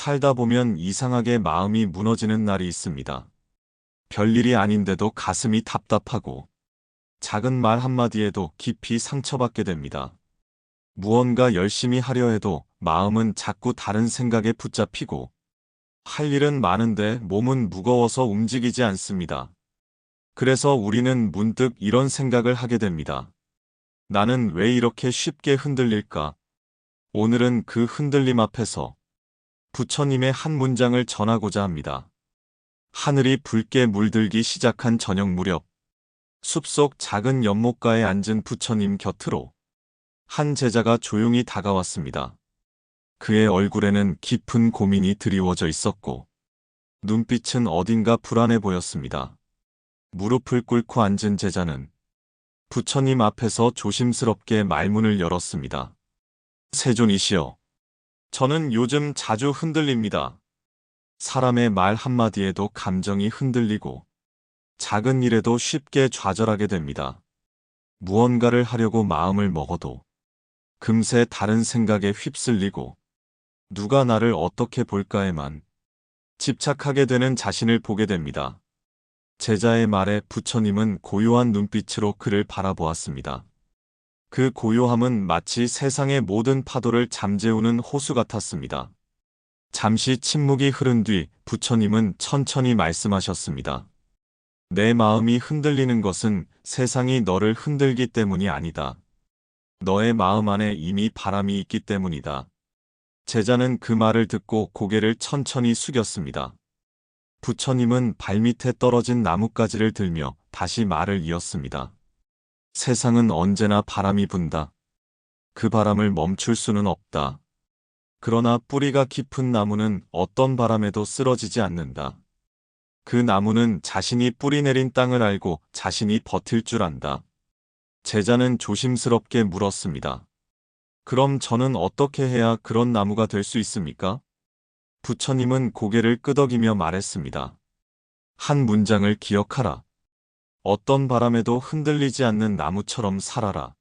살다 보면 이상하게 마음이 무너지는 날이 있습니다. 별일이 아닌데도 가슴이 답답하고 작은 말 한마디에도 깊이 상처받게 됩니다. 무언가 열심히 하려 해도 마음은 자꾸 다른 생각에 붙잡히고 할 일은 많은데 몸은 무거워서 움직이지 않습니다. 그래서 우리는 문득 이런 생각을 하게 됩니다. 나는 왜 이렇게 쉽게 흔들릴까? 오늘은 그 흔들림 앞에서 부처님의 한 문장을 전하고자 합니다. 하늘이 붉게 물들기 시작한 저녁 무렵, 숲속 작은 연못가에 앉은 부처님 곁으로 한 제자가 조용히 다가왔습니다. 그의 얼굴에는 깊은 고민이 드리워져 있었고, 눈빛은 어딘가 불안해 보였습니다. 무릎을 꿇고 앉은 제자는 부처님 앞에서 조심스럽게 말문을 열었습니다. 세존이시여, 저는 요즘 자주 흔들립니다. 사람의 말 한마디에도 감정이 흔들리고 작은 일에도 쉽게 좌절하게 됩니다. 무언가를 하려고 마음을 먹어도 금세 다른 생각에 휩쓸리고 누가 나를 어떻게 볼까에만 집착하게 되는 자신을 보게 됩니다. 제자의 말에 부처님은 고요한 눈빛으로 그를 바라보았습니다. 그 고요함은 마치 세상의 모든 파도를 잠재우는 호수 같았습니다. 잠시 침묵이 흐른 뒤 부처님은 천천히 말씀하셨습니다. 내 마음이 흔들리는 것은 세상이 너를 흔들기 때문이 아니다. 너의 마음 안에 이미 바람이 있기 때문이다. 제자는 그 말을 듣고 고개를 천천히 숙였습니다. 부처님은 발밑에 떨어진 나뭇가지를 들며 다시 말을 이었습니다. 세상은 언제나 바람이 분다. 그 바람을 멈출 수는 없다. 그러나 뿌리가 깊은 나무는 어떤 바람에도 쓰러지지 않는다. 그 나무는 자신이 뿌리 내린 땅을 알고 자신이 버틸 줄 안다. 제자는 조심스럽게 물었습니다. 그럼 저는 어떻게 해야 그런 나무가 될 수 있습니까? 부처님은 고개를 끄덕이며 말했습니다. 한 문장을 기억하라. 어떤 바람에도 흔들리지 않는 나무처럼 살아라.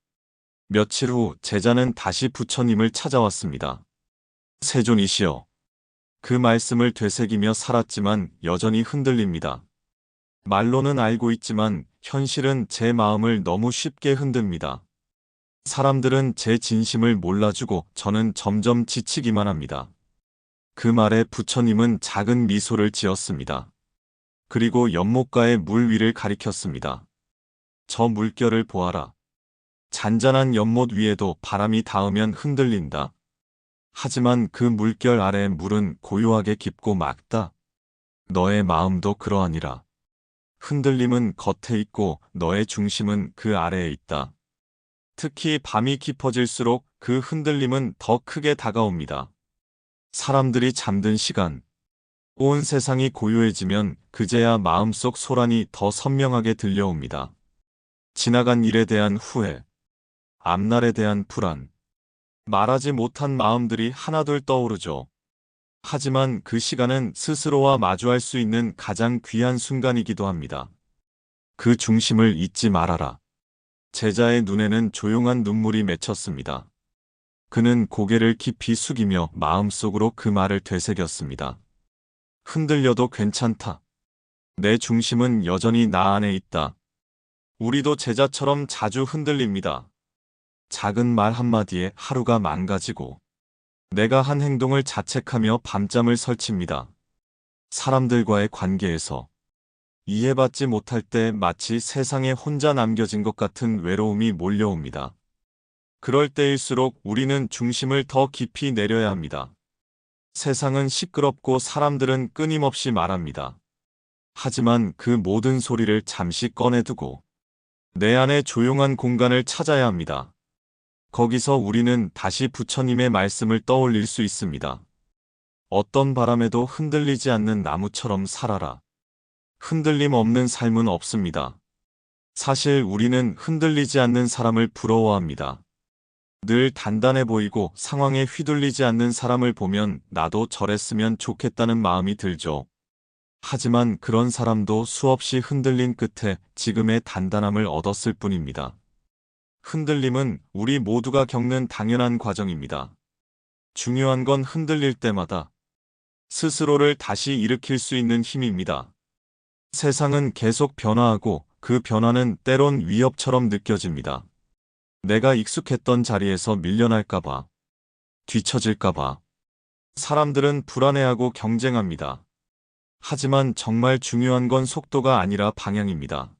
며칠 후 제자는 다시 부처님을 찾아왔습니다. 세존이시여, 그 말씀을 되새기며 살았지만 여전히 흔들립니다. 말로는 알고 있지만 현실은 제 마음을 너무 쉽게 흔듭니다. 사람들은 제 진심을 몰라주고 저는 점점 지치기만 합니다. 그 말에 부처님은 작은 미소를 지었습니다. 그리고 연못가의 물 위를 가리켰습니다. 저 물결을 보아라. 잔잔한 연못 위에도 바람이 닿으면 흔들린다. 하지만 그 물결 아래 물은 고요하게 깊고 맑다. 너의 마음도 그러하니라. 흔들림은 겉에 있고 너의 중심은 그 아래에 있다. 특히 밤이 깊어질수록 그 흔들림은 더 크게 다가옵니다. 사람들이 잠든 시간, 온 세상이 고요해지면 그제야 마음속 소란이 더 선명하게 들려옵니다. 지나간 일에 대한 후회, 앞날에 대한 불안, 말하지 못한 마음들이 하나둘 떠오르죠. 하지만 그 시간은 스스로와 마주할 수 있는 가장 귀한 순간이기도 합니다. 그 중심을 잊지 말아라. 제자의 눈에는 조용한 눈물이 맺혔습니다. 그는 고개를 깊이 숙이며 마음속으로 그 말을 되새겼습니다. 흔들려도 괜찮다. 내 중심은 여전히 나 안에 있다. 우리도 제자처럼 자주 흔들립니다. 작은 말 한마디에 하루가 망가지고 내가 한 행동을 자책하며 밤잠을 설칩니다. 사람들과의 관계에서 이해받지 못할 때 마치 세상에 혼자 남겨진 것 같은 외로움이 몰려옵니다. 그럴 때일수록 우리는 중심을 더 깊이 내려야 합니다. 세상은 시끄럽고 사람들은 끊임없이 말합니다. 하지만 그 모든 소리를 잠시 꺼내두고 내 안에 조용한 공간을 찾아야 합니다. 거기서 우리는 다시 부처님의 말씀을 떠올릴 수 있습니다. 어떤 바람에도 흔들리지 않는 나무처럼 살아라. 흔들림 없는 삶은 없습니다. 사실 우리는 흔들리지 않는 사람을 부러워합니다. 늘 단단해 보이고 상황에 휘둘리지 않는 사람을 보면 나도 저랬으면 좋겠다는 마음이 들죠. 하지만 그런 사람도 수없이 흔들린 끝에 지금의 단단함을 얻었을 뿐입니다. 흔들림은 우리 모두가 겪는 당연한 과정입니다. 중요한 건 흔들릴 때마다 스스로를 다시 일으킬 수 있는 힘입니다. 세상은 계속 변화하고 그 변화는 때론 위협처럼 느껴집니다. 내가 익숙했던 자리에서 밀려날까봐, 뒤처질까봐. 사람들은 불안해하고 경쟁합니다. 하지만 정말 중요한 건 속도가 아니라 방향입니다.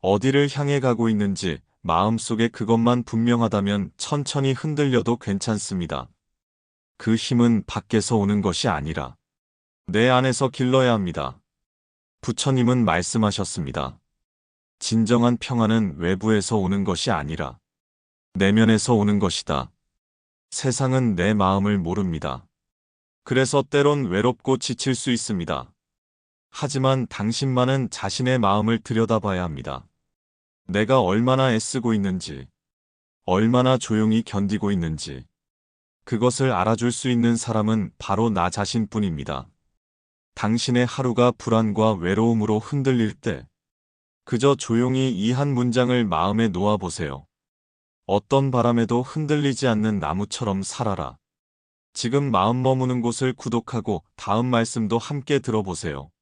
어디를 향해 가고 있는지 마음속에 그것만 분명하다면 천천히 흔들려도 괜찮습니다. 그 힘은 밖에서 오는 것이 아니라 내 안에서 길러야 합니다. 부처님은 말씀하셨습니다. 진정한 평안은 외부에서 오는 것이 아니라 내면에서 오는 것이다. 세상은 내 마음을 모릅니다. 그래서 때론 외롭고 지칠 수 있습니다. 하지만 당신만은 자신의 마음을 들여다봐야 합니다. 내가 얼마나 애쓰고 있는지, 얼마나 조용히 견디고 있는지, 그것을 알아줄 수 있는 사람은 바로 나 자신뿐입니다. 당신의 하루가 불안과 외로움으로 흔들릴 때, 그저 조용히 이 한 문장을 마음에 놓아보세요. 어떤 바람에도 흔들리지 않는 나무처럼 살아라. 지금 마음 머무는 곳을 구독하고 다음 말씀도 함께 들어보세요.